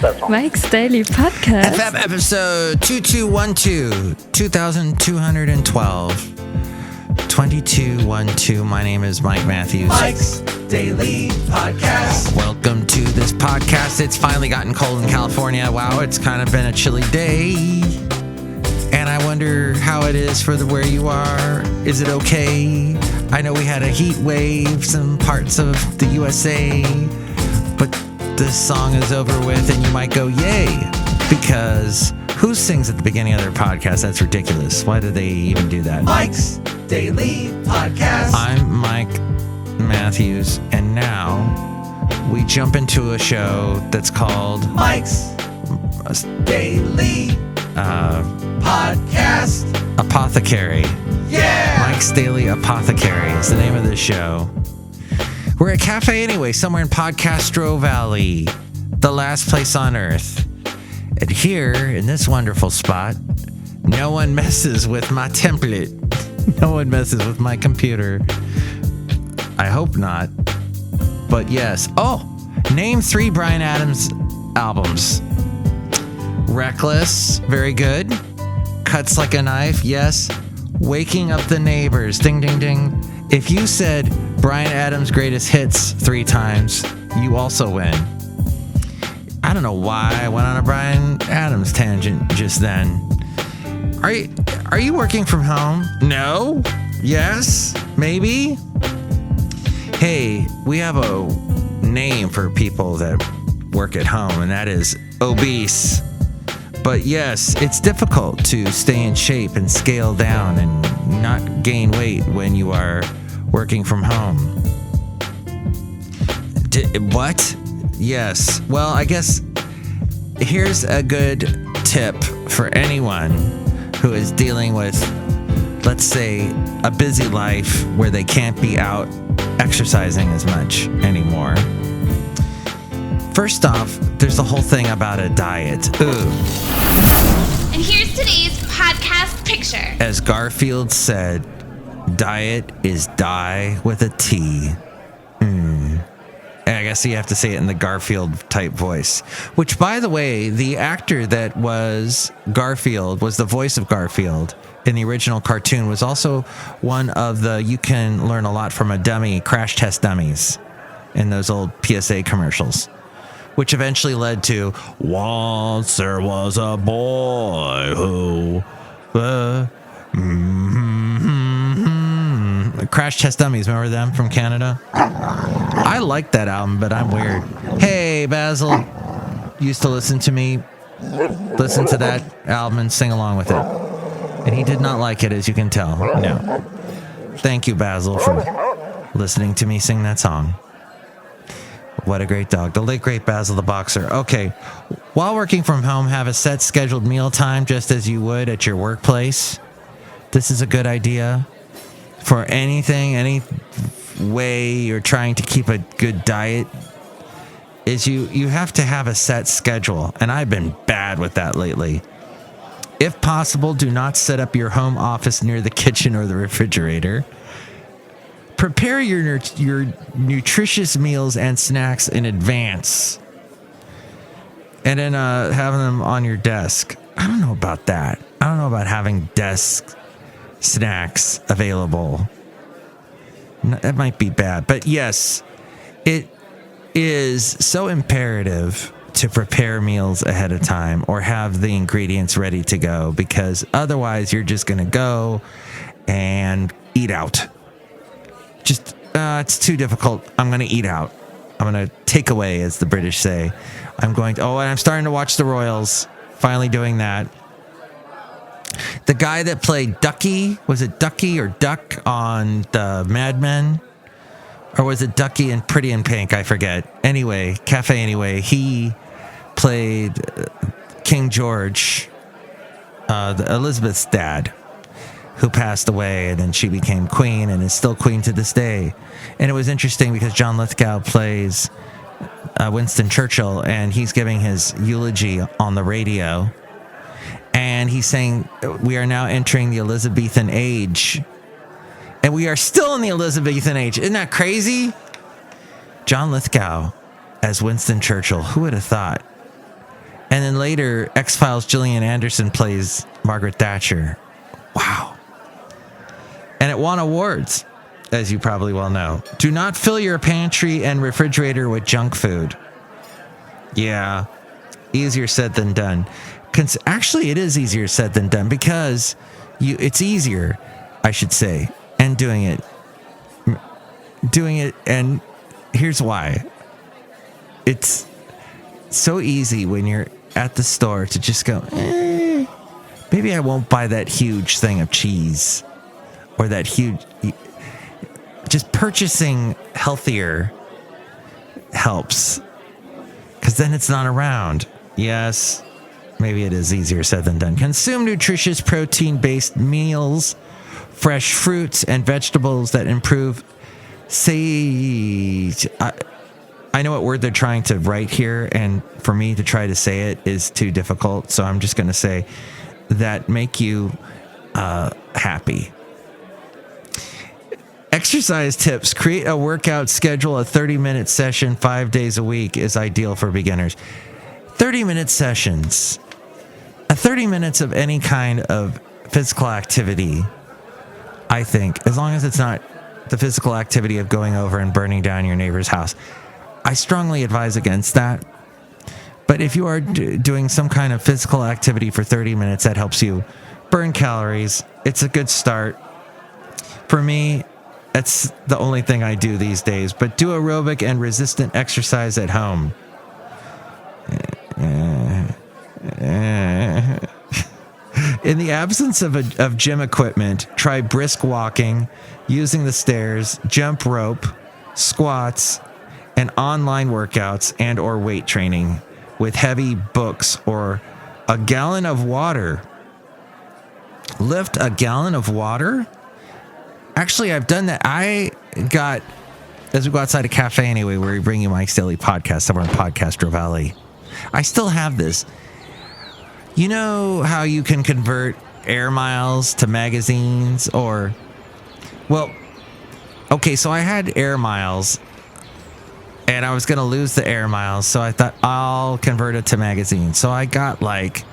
Mike's Daily Podcast. FM episode 2212, 2212. 2212. My name is Mike Matthews. Mike's Daily Podcast. Welcome to this podcast. It's finally gotten cold in California. Wow, it's kind of been a chilly day. And I wonder how it is for where you are. Is it okay? I know we had a heat wave, some parts of the USA, but this song is over with and you might go, yay, because who sings at the beginning of their podcast? That's ridiculous. Why do they even do that? Mike's Daily Podcast. I'm Mike Matthews, and now we jump into a show that's called Mike's Daily Podcast. Apothecary. Yeah! Mike's Daily Apothecary is the name of this show. We're at Cafe Anyway, somewhere in Podcastro Valley, the last place on earth. And here, in this wonderful spot, no one messes with my template. No one messes with my computer. I hope not. But yes. Oh, name 3 Bryan Adams albums. Reckless, very good. Cuts Like a Knife, yes. Waking Up the Neighbors, ding, ding, ding. If you said Bryan Adams' greatest hits 3 times, you also win. I don't know why I went on a Bryan Adams tangent just then. Are you working from home? No? Yes? Maybe? Hey, we have a name for people that work at home, and that is obese. But yes, it's difficult to stay in shape and scale down and not gain weight when you are working from home. What? Yes. Well, I guess here's a good tip for anyone who is dealing with, let's say, a busy life where they can't be out exercising as much anymore. First off, there's the whole thing about a diet. Ooh. And here's today's podcast picture. As Garfield said, diet is die with a T. I guess you have to say it in the Garfield type voice. Which, by the way, the actor that was Garfield, was the voice of Garfield in the original cartoon, was also one of the You Can Learn a Lot from a Dummy crash test dummies in those old PSA commercials. Which eventually led to Once There Was a Boy Who... Crash Test Dummies, remember them from Canada? I like that album, but I'm weird. Hey, Basil used to listen to that album and sing along with it. And he did not like it, as you can tell. No. Thank you, Basil, for listening to me sing that song. What a great dog. The late, great Basil the Boxer. Okay. While working from home, have a set scheduled meal time just as you would at your workplace. This is a good idea for anything, any way you're trying to keep a good diet. Is you have to have a set schedule. And I've been bad with that lately. If possible, do not set up your home office near the kitchen or the refrigerator. Prepare your nutritious meals and snacks in advance. And then having them on your desk. I don't know about that. I don't know about having desk snacks available. That might be bad. But yes, it is so imperative to prepare meals ahead of time or have the ingredients ready to go, because otherwise you're just going to go and eat out. Just, it's too difficult. I'm going to eat out. I'm going to take away, as the British say. And I'm starting to watch the Royals. Finally doing that. The guy that played Ducky, was it Ducky or Duck on the Mad Men? Or was it Ducky in Pretty in Pink? I forget. Anyway, Cafe Anyway, he played King George, Elizabeth's dad, who passed away, and then she became queen and is still queen to this day. And it was interesting because John Lithgow plays Winston Churchill, and he's giving his eulogy on the radio. And he's saying, we are now entering the Elizabethan age. And we are still in the Elizabethan age. Isn't that crazy? John Lithgow as Winston Churchill. Who would have thought? And then later, X-Files Gillian Anderson plays Margaret Thatcher. Wow. And it won awards, as you probably well know. Do not fill your pantry and refrigerator with junk food. Yeah, easier said than done. Actually, it is easier said than done because it's easier, I should say, and doing it. And here's why. It's so easy when you're at the store to just go, maybe I won't buy that huge thing of cheese or that huge. Just purchasing healthier helps because then it's not around. Yes, maybe it is easier said than done. Consume nutritious protein-based meals, fresh fruits and vegetables that improve I know what word they're trying to write here, and for me to try to say it is too difficult, so I'm just going to say that make you happy. Exercise tips. Create a workout schedule. A 30-minute session 5 days a week is ideal for beginners. 30-minute sessions. 30 minutes of any kind of physical activity, I think, as long as it's not the physical activity of going over and burning down your neighbor's house. I strongly advise against that. But if you are doing some kind of physical activity for 30 minutes that helps you burn calories, it's a good start. For me, that's the only thing I do these days. But do aerobic and resistant exercise at home. In the absence of gym equipment, try brisk walking, using the stairs, jump rope, squats, and online workouts and or weight training with heavy books or a gallon of water. Lift a gallon of water? Actually, I've done that. As we go outside a cafe anyway, where we bring you Mike's Daily Podcast, somewhere in Podcastro Valley. I still have this. You know how you can convert air miles to magazines so I had air miles and I was going to lose the air miles. So I thought I'll convert it to magazines. So I got like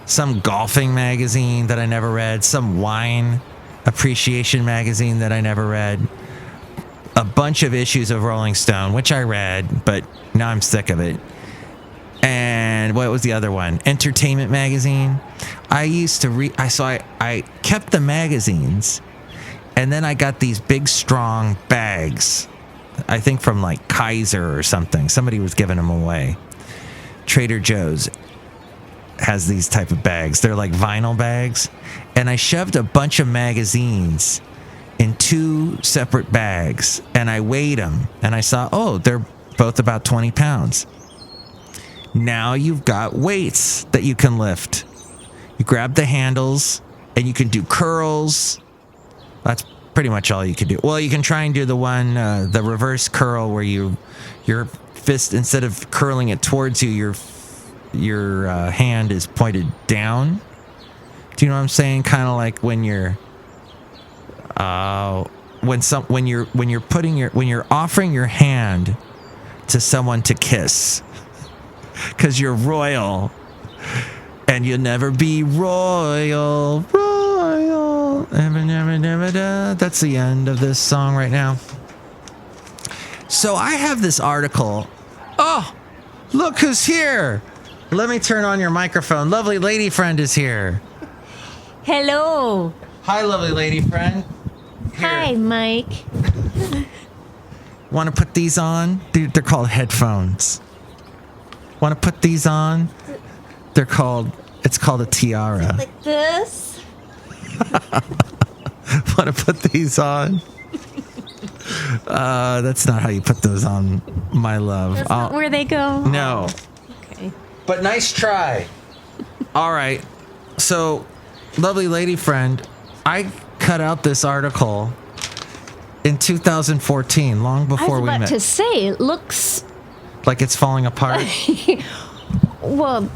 some golfing magazine that I never read, some wine appreciation magazine that I never read, a bunch of issues of Rolling Stone, which I read, but now I'm sick of it. And what was the other one? Entertainment magazine. I used to read. I kept the magazines, and then I got these big, strong bags. I think from like Kaiser or something. Somebody was giving them away. Trader Joe's has these type of bags. They're like vinyl bags, and I shoved a bunch of magazines in 2 separate bags, and I weighed them, and I saw, they're both about 20 pounds. Now you've got weights that you can lift. You grab the handles and you can do curls. That's pretty much all you can do. Well, you can try and do the one, the reverse curl where your fist, instead of curling it towards you, your hand is pointed down. Do you know what I'm saying? Kind of like when you're when you're offering your hand to someone to kiss. Because you're royal, and you'll never be royal. That's the end of this song right now. So I have this article. Oh, look who's here. Let me turn on your microphone. Lovely lady friend is here. Hello. Hi, lovely lady friend. Here. Hi, Mike. Want to put these on? They're called headphones. Want to put these on? It's called a tiara. Like this? Want to put these on? That's not how you put those on, my love. That's not where they go? No. Okay. But nice try. All right. So, lovely lady friend, I cut out this article in 2014, long before we met. I was about to say, it looks... like it's falling apart? Well,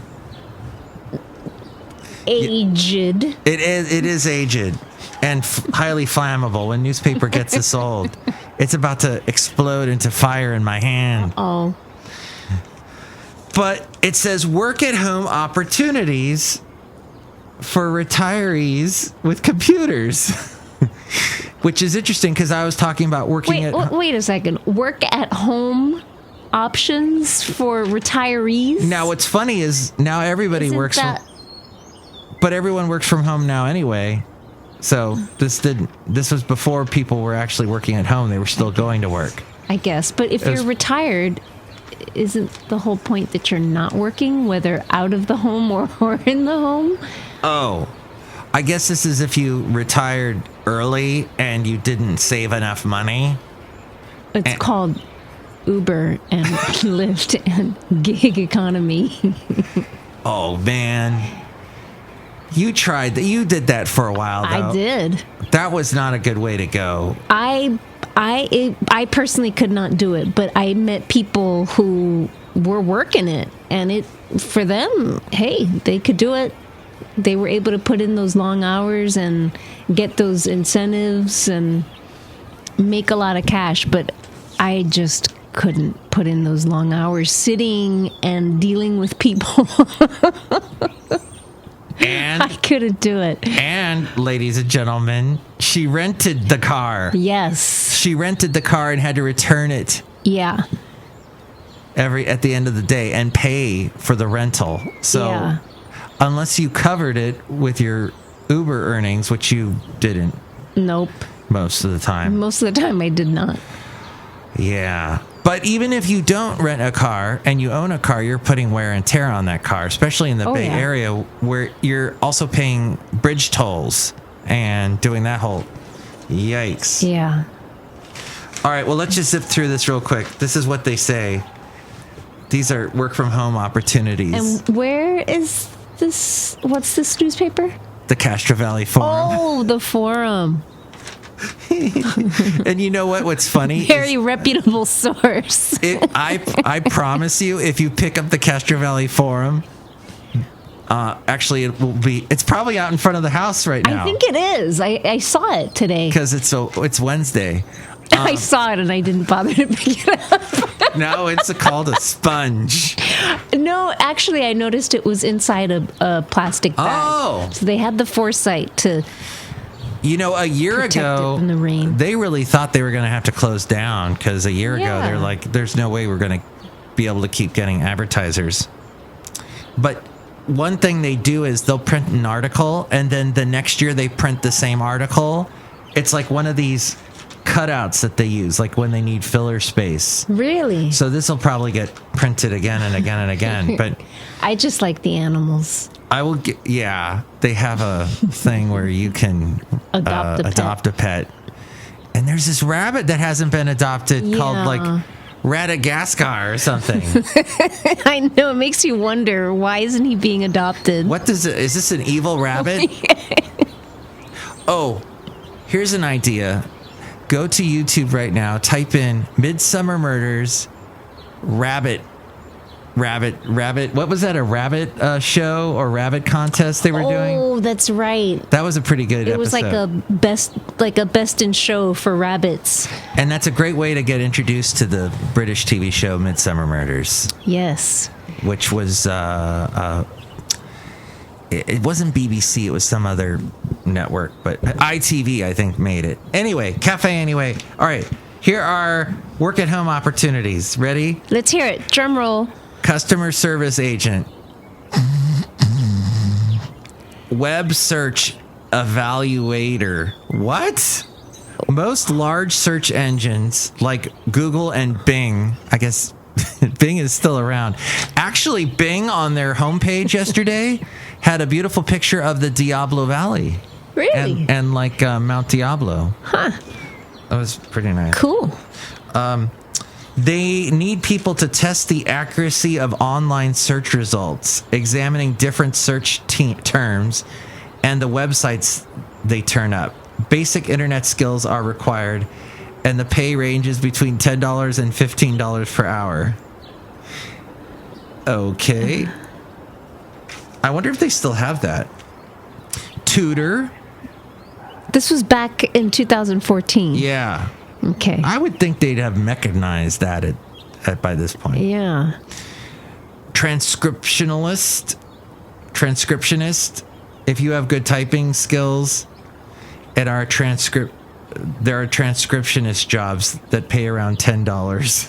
aged. It is aged and highly flammable. When newspaper gets this old, it's about to explode into fire in my hand. Oh. But it says work at home opportunities for retirees with computers, which is interesting because I was talking about working Wait a second. Work at home options for retirees? Now, what's funny is now everybody works but everyone works from home now anyway. So this was before people were actually working at home. They were still going to work, I guess. But if you're retired, isn't the whole point that you're not working, whether out of the home or in the home? Oh, I guess this is if you retired early and you didn't save enough money. It's called Uber and Lyft and gig economy. Oh, man. You tried that. You did that for a while, though. I did. That was not a good way to go. I personally could not do it, but I met people who were working it, and for them, hey, they could do it. They were able to put in those long hours and get those incentives and make a lot of cash, but I just couldn't put in those long hours sitting and dealing with people. And I couldn't do it. And, ladies and gentlemen, she rented the car. Yes. She rented the car and had to return it. Yeah. At the end of the day and pay for the rental. So unless you covered it with your Uber earnings, which you didn't. Nope. Most of the time. Most of the time I did not. Yeah. But even if you don't rent a car and you own a car, you're putting wear and tear on that car, especially in the Bay Area where you're also paying bridge tolls and doing that whole yikes. Yeah. All right, well, let's just zip through this real quick. This is what they say. These are work from home opportunities. And where is this? What's this newspaper? The Castro Valley Forum. Oh, the Forum. And you know what? What's funny? Very reputable source. I promise you, if you pick up the Castro Valley Forum, actually, it's probably out in front of the house right now. I think it is. I saw it today. Because it's Wednesday. I saw it and I didn't bother to pick it up. No, it's called a sponge. No, actually, I noticed it was inside a plastic bag. Oh. So they had the foresight to... You know, a year ago, in the rain. They really thought they were going to have to close down because a year ago, they're like, there's no way we're going to be able to keep getting advertisers. But one thing they do is they'll print an article and then the next year they print the same article. It's like one of these cutouts that they use, like when they need filler space. Really? So this will probably get printed again and again and again. But I just like the animals. I will get, they have a thing where you can adopt a pet. And there's this rabbit that hasn't been adopted called like Radagascar or something. I know, it makes you wonder, why isn't he being adopted? Is this an evil rabbit? Oh, here's an idea. Go to YouTube right now, type in Midsummer Murders rabbit. What was that? A rabbit show or rabbit contest they were doing? Oh, that's right. That was a pretty good episode. It was like a best in show for rabbits. And that's a great way to get introduced to the British TV show Midsummer Murders. Yes. Which was it wasn't BBC, it was some other network, but ITV I think made it. Anyway, Cafe Anyway. All right. Here are work at home opportunities. Ready? Let's hear it. Drum roll. Customer service agent. Web search evaluator. What? Most large search engines like Google and Bing, I guess Bing is still around. Actually, Bing on their homepage yesterday had a beautiful picture of the Diablo Valley. Really? And like Mount Diablo. Huh. That was pretty nice. Cool. They need people to test the accuracy of online search results, examining different search terms and the websites they turn up. Basic internet skills are required, and the pay ranges between $10 and $15 per hour. Okay. I wonder if they still have that. Tutor. This was back in 2014. Yeah. Okay. I would think they'd have mechanized that by this point. Yeah. Transcriptionist. If you have good typing skills, there are transcriptionist jobs that pay around $10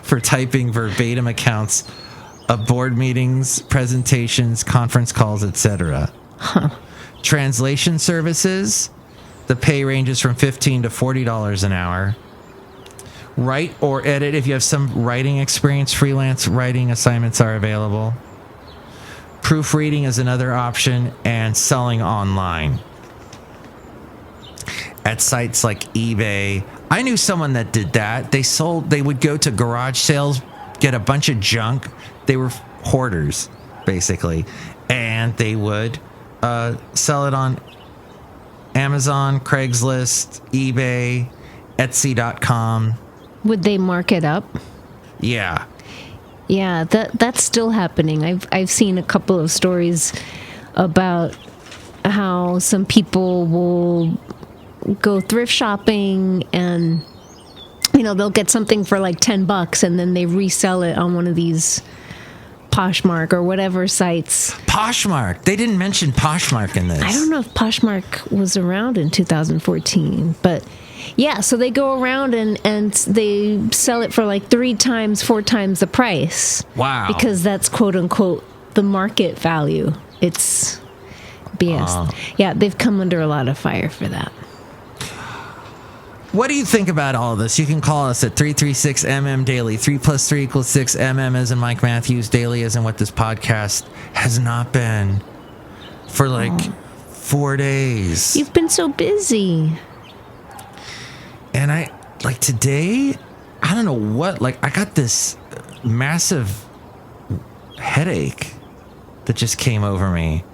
for typing verbatim accounts of board meetings, presentations, conference calls, etc. Translation services, the pay ranges from $15 to $40 an hour. Write or edit, if you have some writing experience, freelance writing assignments are available. Proofreading is another option, and selling online at sites like eBay. I knew someone that did that. They would go to garage sales, get a bunch of junk. They were hoarders, basically, and they would sell it on Amazon, Craigslist, eBay, Etsy.com. Would they mark it up? Yeah. Yeah, that's still happening. I've seen a couple of stories about how some people will go thrift shopping and they'll get something for like $10 and then they resell it on one of these Poshmark or whatever sites. Poshmark. They didn't mention Poshmark in this. I don't know if Poshmark was around in 2014, but yeah, so they go around and they sell it for like 3 times, 4 times the price. Wow. Because that's quote unquote the market value. It's BS. Yeah, they've come under a lot of fire for that. What do you think about all of this? You can call us at 336MM Daily. 3 + 3 = 6. MM as in Mike Matthews. Daily as in what this podcast has not been for like 4 days. You've been so busy. And today, I don't know what, I got this massive headache that just came over me.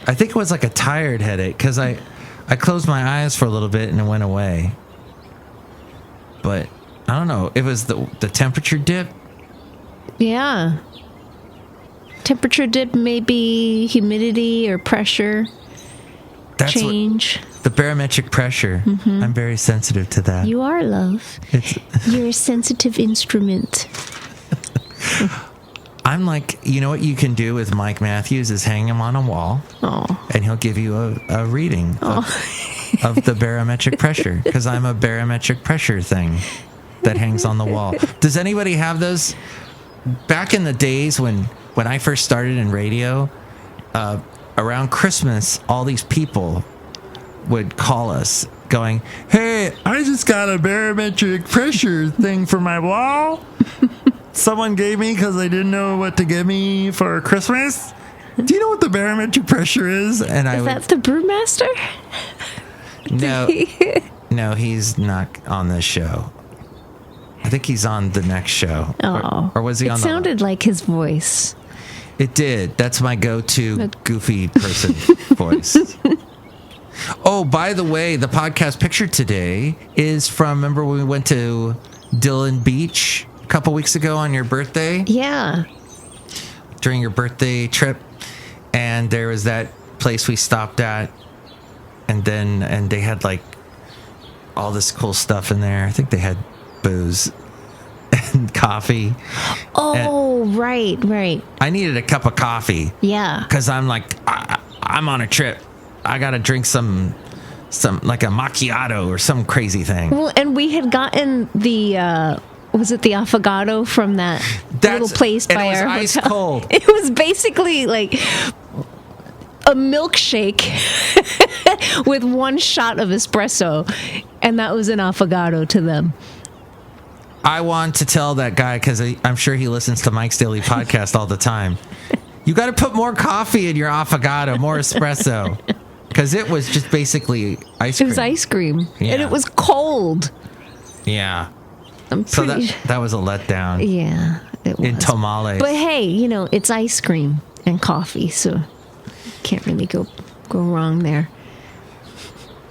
I think it was like a tired headache because I closed my eyes for a little bit and it went away. But I don't know. It was the temperature dip. Yeah. Temperature dip, maybe humidity or pressure change. The barometric pressure. Mm-hmm. I'm very sensitive to that. You are, love. You're a sensitive instrument. I'm like, you know what you can do with Mike Matthews is hang him on a wall. Oh. And he'll give you a reading of the barometric pressure, because I'm a barometric pressure thing that hangs on the wall. Does anybody have those? Back in the days when I first started in radio, around Christmas, all these people would call us going, "Hey, I just got a barometric pressure thing for my wall. Someone gave me because they didn't know what to give me for Christmas. Do you know what the barometric pressure is?" And is that the Brewmaster? No, he's not on this show. I think he's on the next show. Oh, or was he on? It sounded like his voice. It did. That's my go-to goofy person voice. Oh, by the way, the podcast picture today is from, remember when we went to Dillon Beach a couple weeks ago on your birthday? Yeah. During your birthday trip. And there was that place we stopped at. And they had like all this cool stuff in there. I think they had booze and coffee. Oh, and right. I needed a cup of coffee. Yeah. Because I'm like, I'm on a trip. I got to drink some like a macchiato or some crazy thing. Well, and we had gotten the, was it the affogato from that little place by our hotel? It was ice cold. It was basically like a milkshake with 1 shot of espresso, and that was an affogato to them. I want to tell that guy, because I'm sure he listens to Mike's Daily Podcast all the time. You got to put more coffee in your affogato, more espresso, because it was just basically ice cream. It was ice cream, yeah. And it was cold. Yeah. So that was a letdown. Yeah, it was. In tamales. But hey, it's ice cream and coffee, so can't really go wrong there.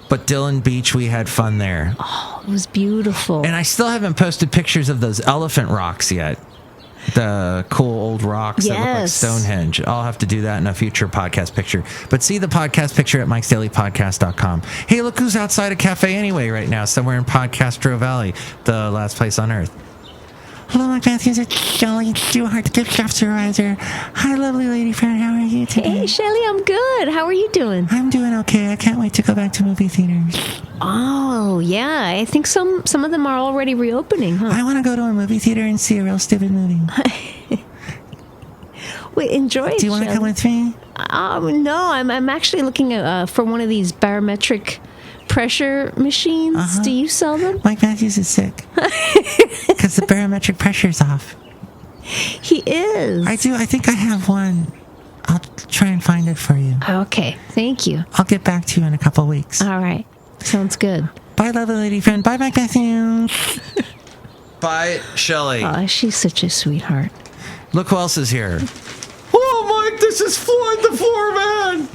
But Dillon Beach, we had fun there. Oh, it was beautiful. And I still haven't posted pictures of those elephant rocks yet. The cool old rocks that look like Stonehenge. I'll have to do that in a future podcast picture. But see the podcast picture at mikesdailypodcast.com. Hey, look who's outside a cafe anyway right now, somewhere in Podcastro Valley, the last place on earth. Hello, Mike Matthews. It's Chely Shoehart, the gift shop supervisor. Hi, lovely lady friend. How are you today? Hey, Chely, I'm good. How are you doing? I'm doing okay. I can't wait to go back to movie theaters. Oh, yeah. I think some of them are already reopening, huh? I want to go to a movie theater and see a real stupid movie. Wait, enjoy it. Do you want to come with me? No, I'm actually looking at, for one of these barometric pressure machines. Uh-huh. Do you sell them? Mike Matthews is sick because the barometric pressure's off. He is. I do. I think I have one. I'll try and find it for you. Okay, thank you. I'll get back to you in a couple weeks. All right, sounds good. Bye, lovely lady friend. Bye, Mike Matthews. Bye, Chely. Oh, she's such a sweetheart. Look who else is here. Oh, Mike, this is Floyd the Floorman.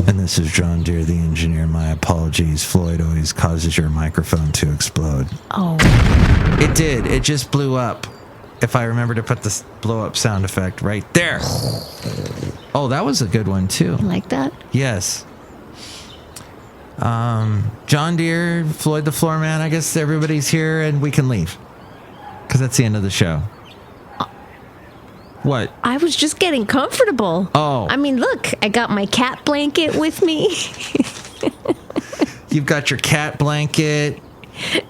And this is John Deere, the engineer. My apologies. Floyd always causes your microphone to explode. Oh. It did. It just blew up. If I remember to put the blow up sound effect right there. Oh, that was a good one, too. You like that? Yes. John Deere, Floyd the Floorman. I guess everybody's here and we can leave. Because that's the end of the show. What? I was just getting comfortable. Oh. I mean, look, I got my cat blanket with me. You've got your cat blanket.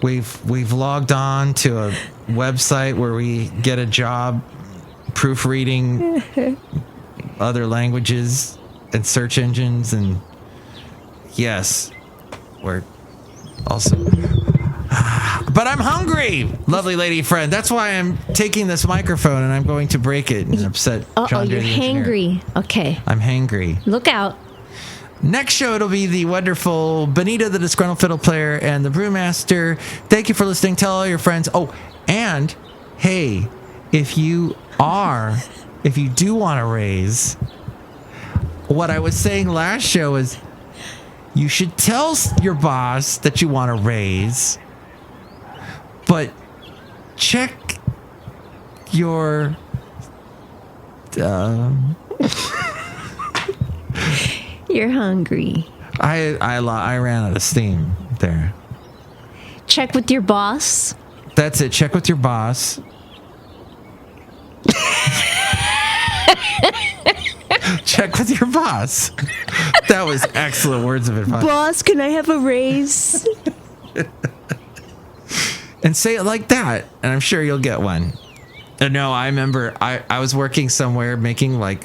We've logged on to a website where we get a job proofreading other languages and search engines, and yes, we're also. But I'm hungry, lovely lady friend. That's why I'm taking this microphone and I'm going to break it and upset John Deere, you're the engineer. hangry. Okay. I'm hangry. Look out. Next show, it'll be the wonderful Benita, the Disgruntled Fiddle Player, and the Brewmaster. Thank you for listening. Tell all your friends. Oh, and hey, if you do want to raise, what I was saying last show is you should tell your boss that you want to raise, but check your You're hungry. I ran out of steam there. Check with your boss. That's it. Check with your boss. Check with your boss. That was excellent words of advice. Boss, can I have a raise? And say it like that, and I'm sure you'll get one. No, I remember I was working somewhere making like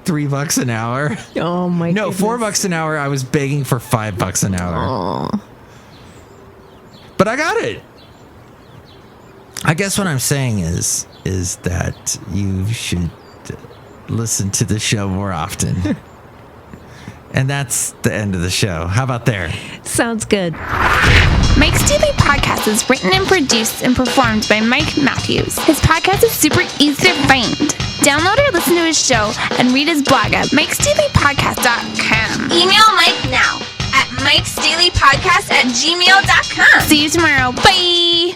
$3 an hour. Oh my No, goodness. $4 an hour. I was begging for $5 an hour. Oh. But I got it. I guess what I'm saying is that you should listen to the show more often. And that's the end of the show. How about there? Sounds good. Mike's Daily Podcast is written and produced and performed by Mike Matthews. His podcast is super easy to find. Download or listen to his show and read his blog at mikesdailypodcast.com. Email Mike now at mikesdailypodcast@gmail.com. See you tomorrow. Bye!